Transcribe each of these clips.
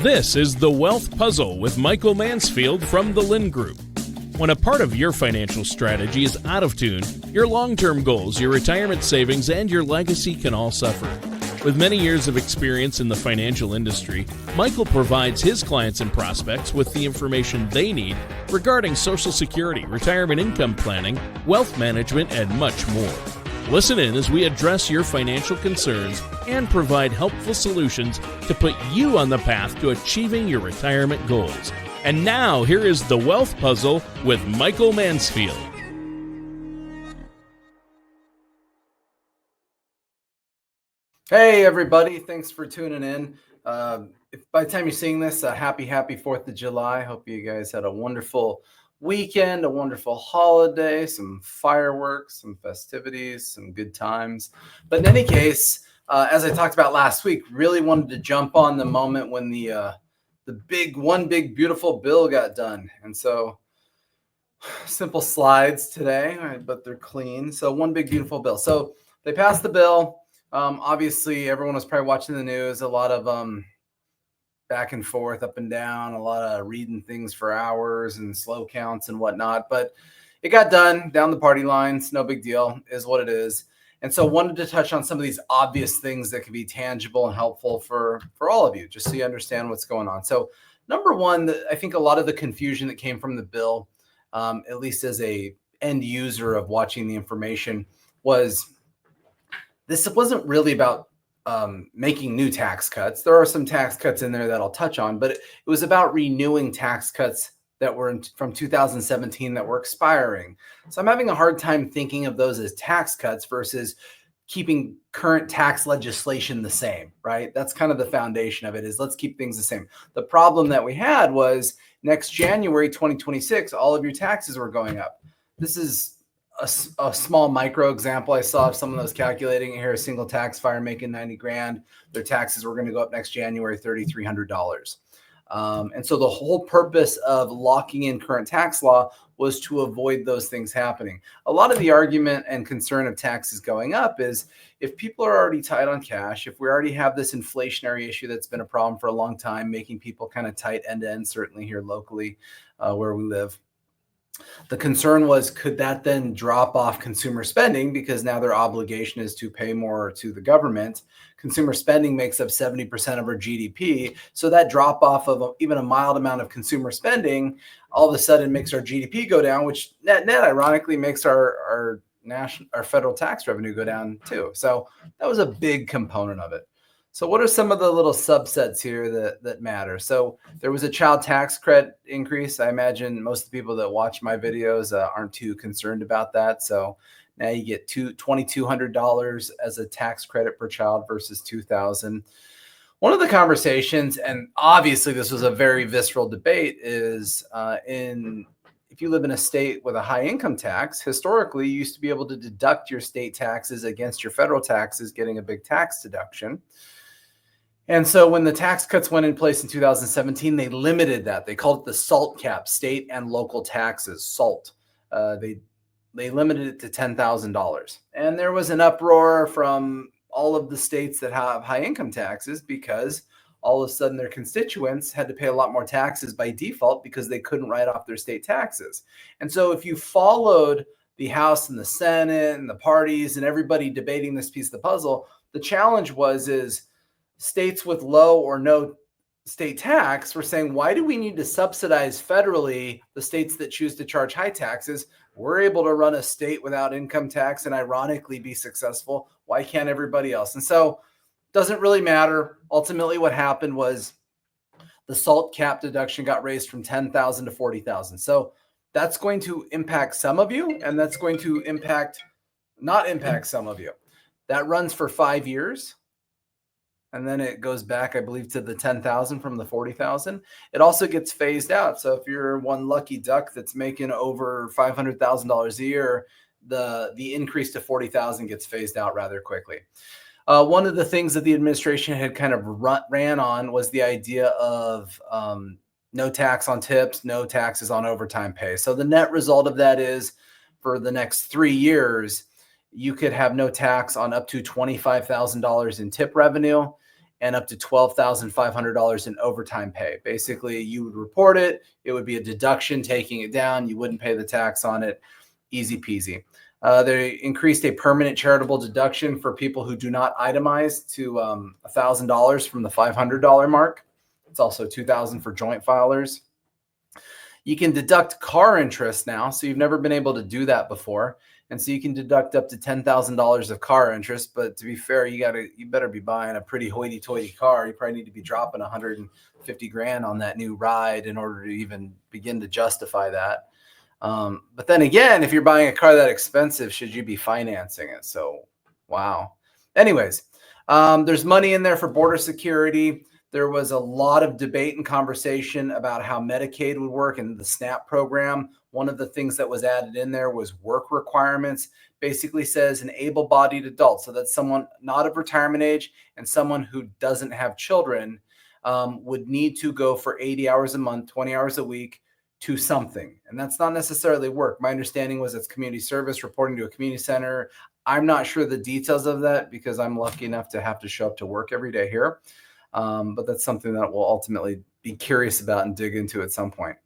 This is The Wealth Puzzle with Michael Mansfield from the Lynn Group. When a part of your financial strategy is out of tune, your long-term goals, your retirement savings, and your legacy can all suffer. With many years of experience in the financial industry, Michael provides his clients and prospects with the information they need regarding Social Security, retirement income planning, wealth management, and much more. Listen in as we address your financial concerns and provide helpful solutions to put you on the path to achieving your retirement goals. And now, here is The Wealth Puzzle with Michael Mansfield. Hey, everybody. Thanks for tuning in. If by the time you're seeing this, happy 4th of July. Hope you guys had a wonderful weekend, a wonderful holiday, some fireworks, some festivities, some good times. But in any case, as I talked about last week, really wanted to jump on the moment when the big beautiful bill got done. And so simple slides today, right, but they're clean. So one big beautiful bill. So they passed the bill. Obviously, everyone was probably watching the news. A lot of back and forth, up and down, a lot of reading things for hours and slow counts and whatnot. But it got done down the party lines. No big deal, is what it is. And so wanted to touch on some of these obvious things that can be tangible and helpful for all of you, just so you understand what's going on. So number one, I think a lot of the confusion that came from the bill, at least as a end user of watching the information, was this wasn't really about making new tax cuts. There are some tax cuts in there that I'll touch on, but it was about renewing tax cuts that were from 2017 that were expiring. So I'm having a hard time thinking of those as tax cuts versus keeping current tax legislation the same, right? That's kind of the foundation of it, is let's keep things the same. The problem that we had was next January 2026, all of your taxes were going up. This is a small micro example I saw of someone that was calculating here, a single tax filer making 90 grand, their taxes were going to go up next January, $3,300. And so the whole purpose of locking in current tax law was to avoid those things happening. A lot of the argument and concern of taxes going up is if people are already tight on cash, if we already have this inflationary issue that's been a problem for a long time, making people kind of tight end to end, certainly here locally where we live. The concern was, could that then drop off consumer spending because now their obligation is to pay more to the government? Consumer spending makes up 70% of our GDP. So that drop off of even a mild amount of consumer spending all of a sudden makes our GDP go down, which net ironically makes our federal tax revenue go down too. So that was a big component of it. So what are some of the little subsets here that matter? So there was a child tax credit increase. I imagine most of the people that watch my videos aren't too concerned about that. So now you get $2,200 as a tax credit per child versus $2,000. One of the conversations, and obviously this was a very visceral debate, is if you live in a state with a high income tax, historically you used to be able to deduct your state taxes against your federal taxes, getting a big tax deduction. And so when the tax cuts went in place in 2017, they limited that. They called it the SALT cap, state and local taxes, SALT. They limited it to $10,000. And there was an uproar from all of the states that have high income taxes because all of a sudden their constituents had to pay a lot more taxes by default because they couldn't write off their state taxes. And so if you followed the House and the Senate and the parties and everybody debating this piece of the puzzle, the challenge is states with low or no state tax were saying, why do we need to subsidize federally the states that choose to charge high taxes? We're able to run a state without income tax and ironically be successful. Why can't everybody else? And so it doesn't really matter. Ultimately, what happened was the SALT cap deduction got raised from $10,000 to $40,000. So that's going to impact some of you, and that's going to not impact some of you. That runs for 5 years. And then it goes back, I believe, to the 10,000 from the 40,000. It also gets phased out. So if you're one lucky duck that's making over $500,000 a year, the increase to 40,000 gets phased out rather quickly. One of the things that the administration had kind of ran on was the idea of no tax on tips, no taxes on overtime pay. So the net result of that is for the next 3 years, you could have no tax on up to $25,000 in tip revenue and up to $12,500 in overtime pay. Basically, you would report it. It would be a deduction taking it down. You wouldn't pay the tax on it. Easy peasy. They increased a permanent charitable deduction for people who do not itemize to $1,000 from the $500 mark. It's also $2,000 for joint filers. You can deduct car interest now, so you've never been able to do that before. And so you can deduct up to $10,000 of car interest. But to be fair, you better be buying a pretty hoity-toity car. You probably need to be dropping 150 grand on that new ride in order to even begin to justify that. But then again, if you're buying a car that expensive, should you be financing it? So, wow. Anyways, there's money in there for border security. There was a lot of debate and conversation about how Medicaid would work and the SNAP program. One of the things that was added in there was work requirements. Basically says an able-bodied adult, so that's someone not of retirement age and someone who doesn't have children, would need to go for 80 hours a month, 20 hours a week to something. And that's not necessarily work. My understanding was it's community service, reporting to a community center. I'm not sure the details of that because I'm lucky enough to have to show up to work every day here. But that's something that we'll ultimately be curious about and dig into at some point.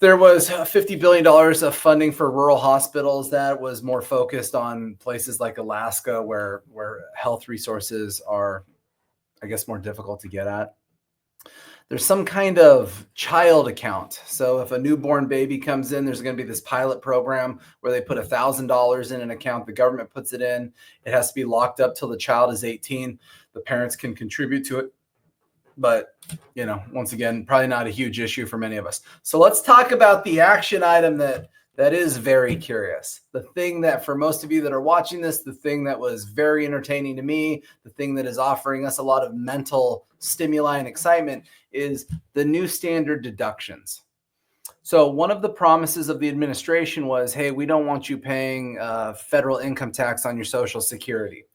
There was $50 billion of funding for rural hospitals that was more focused on places like Alaska where health resources are, I guess, more difficult to get at. There's some kind of child account. So if a newborn baby comes in, there's going to be this pilot program where they put $1,000 in an account. The government puts it in. It has to be locked up till the child is 18. The parents can contribute to it. But, once again, probably not a huge issue for many of us. So let's talk about the action item that is very curious. The thing that for most of you that are watching this, the thing that was very entertaining to me, the thing that is offering us a lot of mental stimuli and excitement is the new standard deductions. So one of the promises of the administration was, hey, we don't want you paying federal income tax on your Social Security.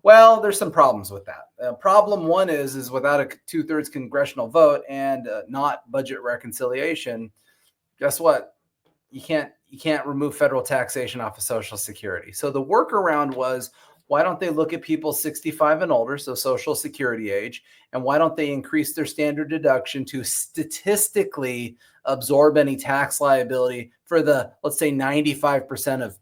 Well, there's some problems with that. Problem one is without a 2/3 congressional vote and not budget reconciliation, guess what? You can't remove federal taxation off of Social Security. So the workaround was, why don't they look at people 65 and older, so Social Security age, and why don't they increase their standard deduction to statistically absorb any tax liability for the, let's say, 95% of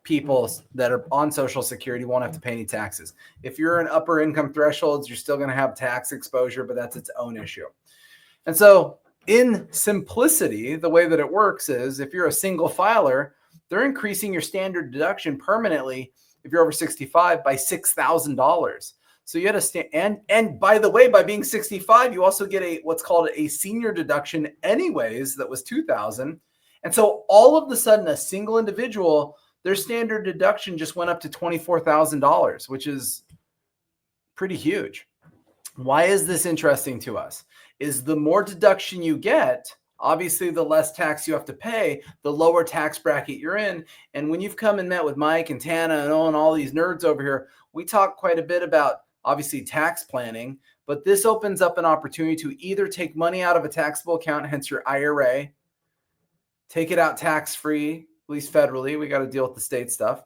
people that are on Social Security won't have to pay any taxes. If you're in upper income thresholds, you're still going to have tax exposure, but that's its own issue. And so in simplicity, the way that it works is if you're a single filer, they're increasing your standard deduction permanently if you're over 65 by $6,000. So you had and by the way, by being 65, you also get what's called a senior deduction anyways, that was $2,000. And so all of a sudden, a single individual, their standard deduction just went up to $24,000, which is pretty huge. Why is this interesting to us? Is the more deduction you get, obviously the less tax you have to pay, the lower tax bracket you're in. And when you've come and met with Mike and Tana and all these nerds over here, we talk quite a bit about obviously tax planning, but this opens up an opportunity to either take money out of a taxable account, hence your IRA, take it out tax-free, at least federally. We got to deal with the state stuff.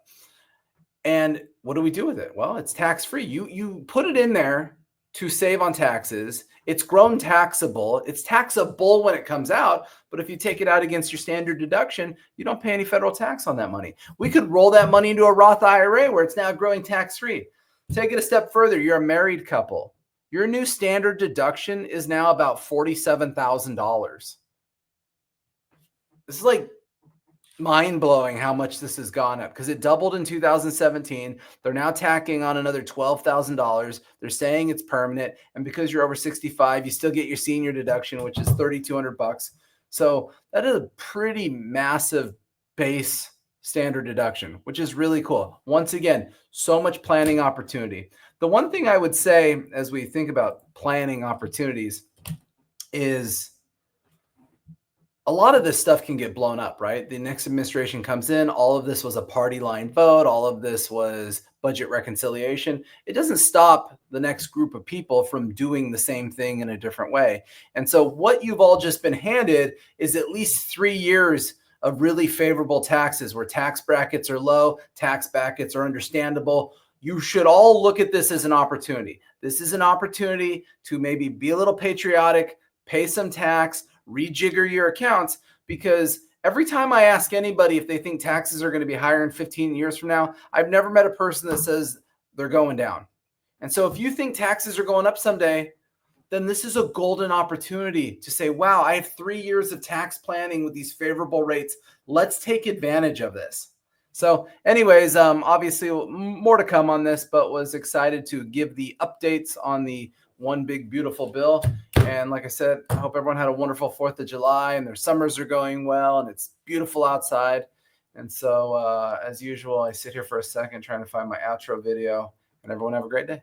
And what do we do with it? Well, it's tax-free. You put it in there to save on taxes. It's grown taxable. It's taxable when it comes out. But if you take it out against your standard deduction, you don't pay any federal tax on that money. We could roll that money into a Roth IRA where it's now growing tax-free. Take it a step further. You're a married couple. Your new standard deduction is now about $47,000. This is like mind-blowing how much this has gone up because it doubled in 2017. They're now tacking on another $12,000. They're saying it's permanent. And because you're over 65, you still get your senior deduction, which is $3,200. So that is a pretty massive base standard deduction, which is really cool. Once again, so much planning opportunity. The one thing I would say as we think about planning opportunities is a lot of this stuff can get blown up, right? The next administration comes in. All of this was a party line vote. All of this was budget reconciliation. It doesn't stop the next group of people from doing the same thing in a different way. And so what you've all just been handed is at least 3 years of really favorable taxes where tax brackets are low, tax brackets are understandable. you should all look at this as an opportunity. This is an opportunity to maybe be a little patriotic, pay some tax, rejigger your accounts, because every time I ask anybody if they think taxes are going to be higher in 15 years from now, I've never met a person that says they're going down. And so if you think taxes are going up someday, then this is a golden opportunity to say, wow, I have 3 years of tax planning with these favorable rates. Let's take advantage of this. So anyways, obviously more to come on this, but was excited to give the updates on the One Big Beautiful Bill. And like I said, I hope everyone had a wonderful 4th of July and their summers are going well and it's beautiful outside. And so as usual, I sit here for a second trying to find my outro video, and everyone have a great day.